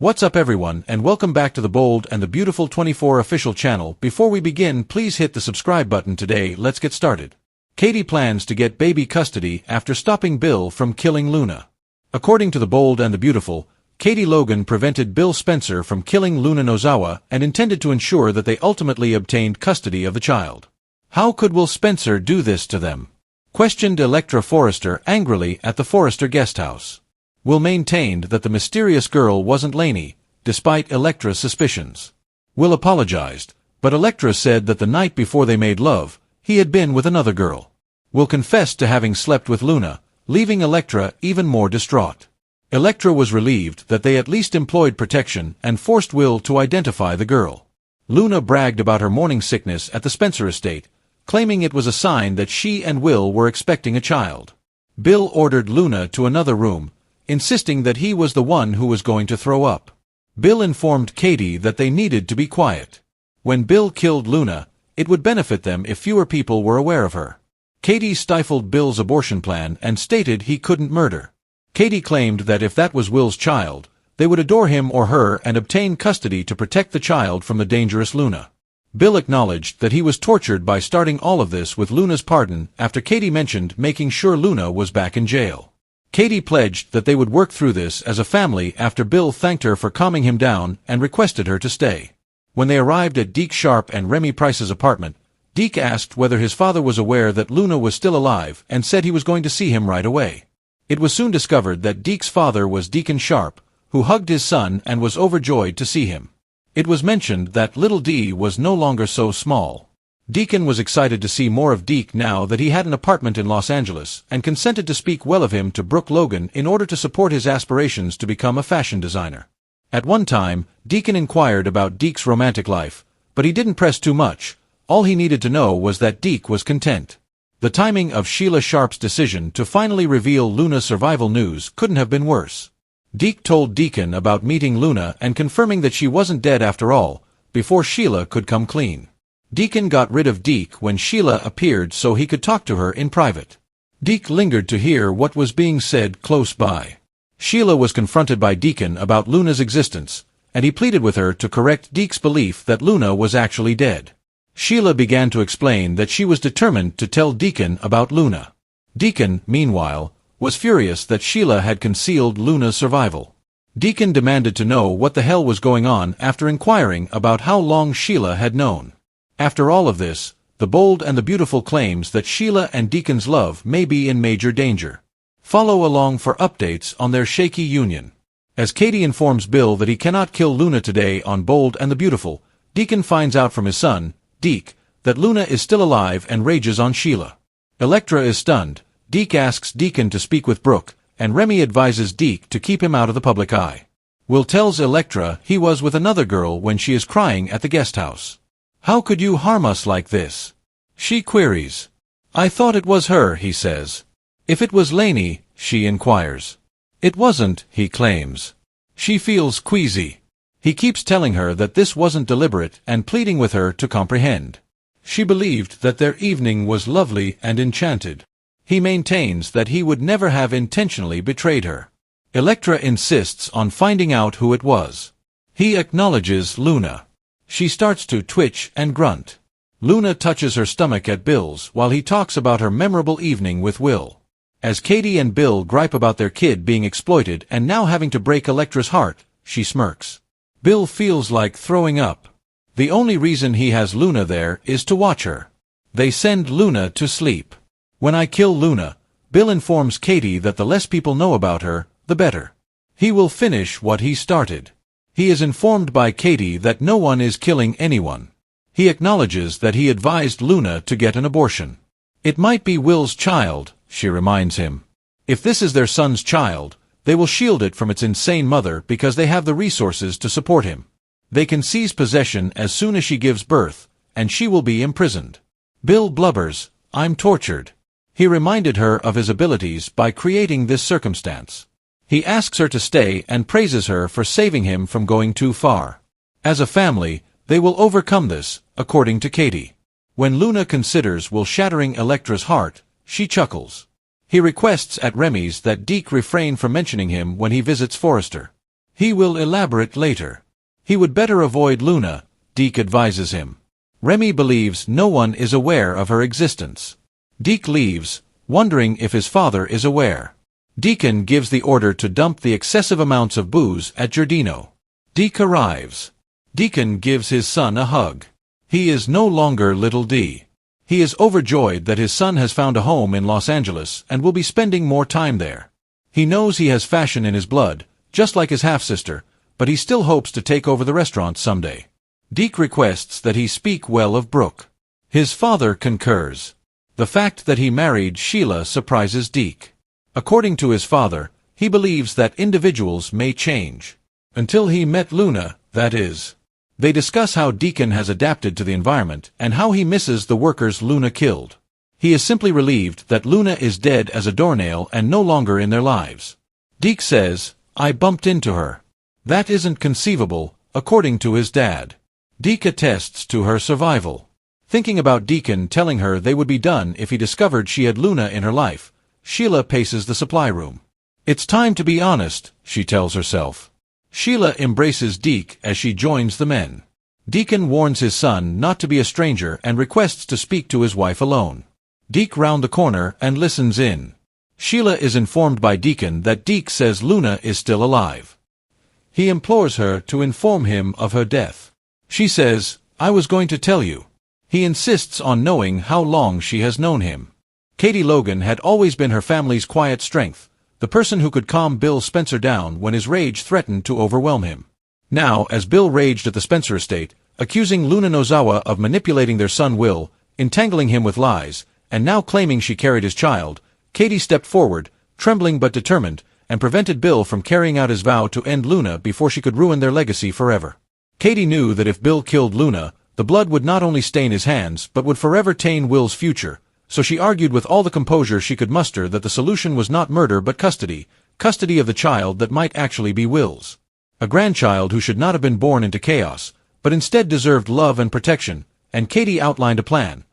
What's up everyone, and welcome back to the Bold and the Beautiful 24 official channel. Before we begin, please hit the subscribe button today. Let's get started. Katie plans to get baby custody after stopping Bill from killing Luna. According to the Bold and the Beautiful, Katie Logan prevented Bill Spencer from killing Luna Nozawa and intended to ensure that they ultimately obtained custody of the child. How could Will Spencer do this to them? Questioned Electra Forrester angrily at the Forrester guest house. Will maintained that the mysterious girl wasn't Lainey, despite Electra's suspicions. Will apologized, but Electra said that the night before they made love, he had been with another girl. Will confessed to having slept with Luna, leaving Electra even more distraught. Electra was relieved that they at least employed protection and forced Will to identify the girl. Luna bragged about her morning sickness at the Spencer estate, claiming it was a sign that she and Will were expecting a child. Bill ordered Luna to another room, insisting that he was the one who was going to throw up. Bill informed Katie that they needed to be quiet. When Bill killed Luna, it would benefit them if fewer people were aware of her. Katie stifled Bill's abortion plan and stated he couldn't murder. Katie claimed that if that was Will's child, they would adore him or her and obtain custody to protect the child from the dangerous Luna. Bill acknowledged that he was tortured by starting all of this with Luna's pardon after Katie mentioned making sure Luna was back in jail. Katie pledged that they would work through this as a family after Bill thanked her for calming him down and requested her to stay. When they arrived at Deke Sharp and Remy Price's apartment, Deke asked whether his father was aware that Luna was still alive and said he was going to see him right away. It was soon discovered that Deke's father was Deacon Sharp, who hugged his son and was overjoyed to see him. It was mentioned that little Dee was no longer so small. Deacon was excited to see more of Deke now that he had an apartment in Los Angeles and consented to speak well of him to Brooke Logan in order to support his aspirations to become a fashion designer. At one time, Deacon inquired about Deke's romantic life, but he didn't press too much. All he needed to know was that Deke was content. The timing of Sheila Sharp's decision to finally reveal Luna's survival news couldn't have been worse. Deke told Deacon about meeting Luna and confirming that she wasn't dead after all, before Sheila could come clean. Deacon got rid of Deke when Sheila appeared so he could talk to her in private. Deke lingered to hear what was being said close by. Sheila was confronted by Deacon about Luna's existence, and he pleaded with her to correct Deke's belief that Luna was actually dead. Sheila began to explain that she was determined to tell Deacon about Luna. Deacon, meanwhile, was furious that Sheila had concealed Luna's survival. Deacon demanded to know what the hell was going on after inquiring about how long Sheila had known. After all of this, the Bold and the Beautiful claims that Sheila and Deacon's love may be in major danger. Follow along for updates on their shaky union. As Katie informs Bill that he cannot kill Luna today on Bold and the Beautiful, Deacon finds out from his son, Deke, that Luna is still alive and rages on Sheila. Electra is stunned. Deke asks Deacon to speak with Brooke, and Remy advises Deke to keep him out of the public eye. Will tells Electra he was with another girl when she is crying at the guest house. "How could you harm us like this?" she queries. "I thought it was her," he says. "If it was Lainey," she inquires. "It wasn't," he claims. She feels queasy. He keeps telling her that this wasn't deliberate and pleading with her to comprehend. She believed that their evening was lovely and enchanted. He maintains that he would never have intentionally betrayed her. Electra insists on finding out who it was. He acknowledges Luna. She starts to twitch and grunt. Luna touches her stomach at Bill's while he talks about her memorable evening with Will. As Katie and Bill gripe about their kid being exploited and now having to break Electra's heart, she smirks. Bill feels like throwing up. The only reason he has Luna there is to watch her. They send Luna to sleep. When I kill Luna, Bill informs Katie that the less people know about her, the better. He will finish what he started. He is informed by Katie that no one is killing anyone. He acknowledges that he advised Luna to get an abortion. It might be Will's child, she reminds him. If this is their son's child, they will shield it from its insane mother because they have the resources to support him. They can seize possession as soon as she gives birth, and she will be imprisoned. Bill blubbers, "I'm tortured." He reminded her of his abilities by creating this circumstance. He asks her to stay and praises her for saving him from going too far. As a family, they will overcome this, according to Katie. When Luna considers Will shattering Electra's heart, she chuckles. He requests at Remy's that Deke refrain from mentioning him when he visits Forrester. He will elaborate later. He would better avoid Luna, Deke advises him. Remy believes no one is aware of her existence. Deke leaves, wondering if his father is aware. Deacon gives the order to dump the excessive amounts of booze at Giardino. Deke arrives. Deacon gives his son a hug. He is no longer Little D. He is overjoyed that his son has found a home in Los Angeles and will be spending more time there. He knows he has fashion in his blood, just like his half-sister, but he still hopes to take over the restaurant someday. Deke requests that he speak well of Brooke. His father concurs. The fact that he married Sheila surprises Deke. According to his father, he believes that individuals may change. Until he met Luna, that is. They discuss how Deacon has adapted to the environment and how he misses the workers Luna killed. He is simply relieved that Luna is dead as a doornail and no longer in their lives. Deke says, "I bumped into her." That isn't conceivable, according to his dad. Deke attests to her survival. Thinking about Deacon telling her they would be done if he discovered she had Luna in her life, Sheila paces the supply room. "It's time to be honest," she tells herself. Sheila embraces Deke as she joins the men. Deacon warns his son not to be a stranger and requests to speak to his wife alone. Deke round the corner and listens in. Sheila is informed by Deacon that Deke says Luna is still alive. He implores her to inform him of her death. She says, "I was going to tell you." He insists on knowing how long she has known him. Katie Logan had always been her family's quiet strength, the person who could calm Bill Spencer down when his rage threatened to overwhelm him. Now, as Bill raged at the Spencer estate, accusing Luna Nozawa of manipulating their son Will, entangling him with lies, and now claiming she carried his child, Katie stepped forward, trembling but determined, and prevented Bill from carrying out his vow to end Luna before she could ruin their legacy forever. Katie knew that if Bill killed Luna, the blood would not only stain his hands but would forever taint Will's future, so she argued with all the composure she could muster that the solution was not murder but custody of the child that might actually be Will's. A grandchild who should not have been born into chaos, but instead deserved love and protection, and Katie outlined a plan.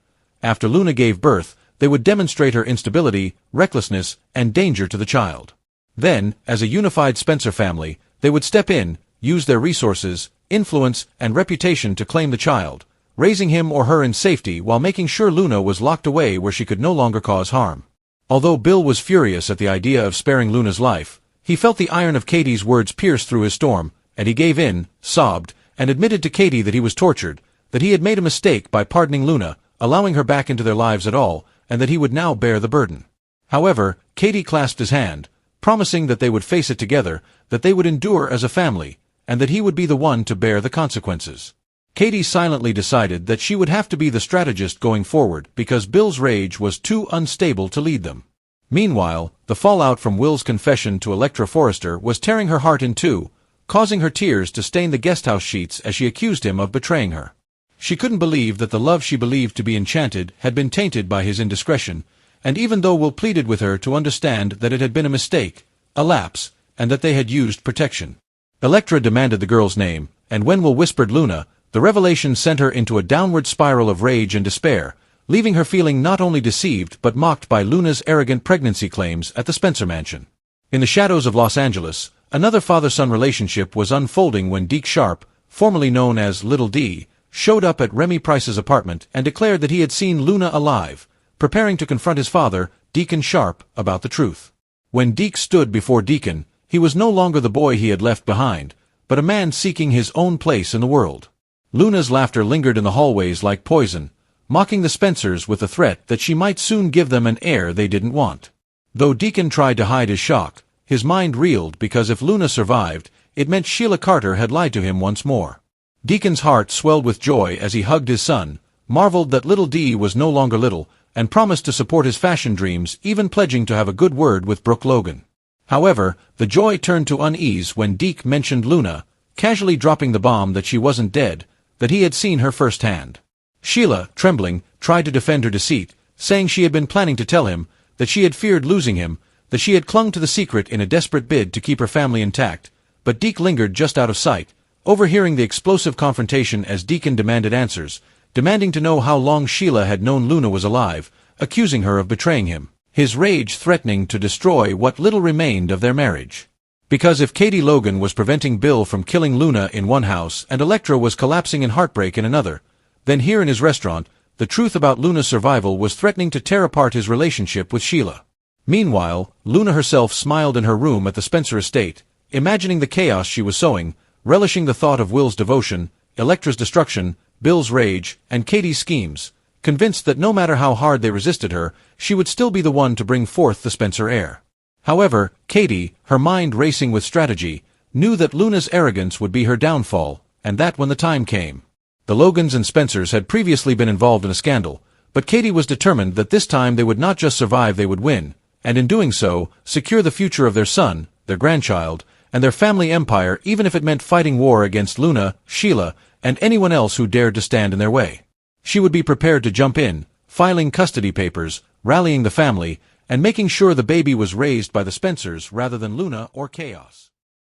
After Luna gave birth, they would demonstrate her instability, recklessness, and danger to the child. Then, as a unified Spencer family, they would step in, use their resources, influence, and reputation to claim the child, raising him or her in safety while making sure Luna was locked away where she could no longer cause harm. Although Bill was furious at the idea of sparing Luna's life, he felt the iron of Katie's words pierce through his storm, and he gave in, sobbed, and admitted to Katie that he was tortured, that he had made a mistake by pardoning Luna, allowing her back into their lives at all, and that he would now bear the burden. However, Katie clasped his hand, promising that they would face it together, that they would endure as a family, and that he would be the one to bear the consequences. Katie silently decided that she would have to be the strategist going forward because Bill's rage was too unstable to lead them. Meanwhile, the fallout from Will's confession to Electra Forrester was tearing her heart in two, causing her tears to stain the guesthouse sheets as she accused him of betraying her. She couldn't believe that the love she believed to be enchanted had been tainted by his indiscretion, and even though Will pleaded with her to understand that it had been a mistake, a lapse, and that they had used protection. Electra demanded the girl's name, and when Will whispered Luna, the revelation sent her into a downward spiral of rage and despair, leaving her feeling not only deceived but mocked by Luna's arrogant pregnancy claims at the Spencer mansion. In the shadows of Los Angeles, another father-son relationship was unfolding when Deke Sharp, formerly known as Little D, showed up at Remy Price's apartment and declared that he had seen Luna alive, preparing to confront his father, Deacon Sharp, about the truth. When Deke stood before Deacon, he was no longer the boy he had left behind, but a man seeking his own place in the world. Luna's laughter lingered in the hallways like poison, mocking the Spencers with the threat that she might soon give them an heir they didn't want. Though Deacon tried to hide his shock, his mind reeled because if Luna survived, it meant Sheila Carter had lied to him once more. Deacon's heart swelled with joy as he hugged his son, marveled that Little D was no longer little, and promised to support his fashion dreams, even pledging to have a good word with Brooke Logan. However, the joy turned to unease when Deke mentioned Luna, casually dropping the bomb that she wasn't dead, that he had seen her firsthand. Sheila, trembling, tried to defend her deceit, saying she had been planning to tell him, that she had feared losing him, that she had clung to the secret in a desperate bid to keep her family intact, but Deke lingered just out of sight, overhearing the explosive confrontation as Deacon demanded answers, demanding to know how long Sheila had known Luna was alive, accusing her of betraying him, his rage threatening to destroy what little remained of their marriage. Because if Katie Logan was preventing Bill from killing Luna in one house and Elektra was collapsing in heartbreak in another, then here in his restaurant, the truth about Luna's survival was threatening to tear apart his relationship with Sheila. Meanwhile, Luna herself smiled in her room at the Spencer estate, imagining the chaos she was sowing, relishing the thought of Will's devotion, Elektra's destruction, Bill's rage, and Katie's schemes, convinced that no matter how hard they resisted her, she would still be the one to bring forth the Spencer heir. However, Katie, her mind racing with strategy, knew that Luna's arrogance would be her downfall, and that when the time came. The Logans and Spencers had previously been involved in a scandal, but Katie was determined that this time they would not just survive, they would win, and in doing so, secure the future of their son, their grandchild, and their family empire, even if it meant fighting war against Luna, Sheila, and anyone else who dared to stand in their way. She would be prepared to jump in, filing custody papers, rallying the family, and making sure the baby was raised by the Spencers rather than Luna or Chaos.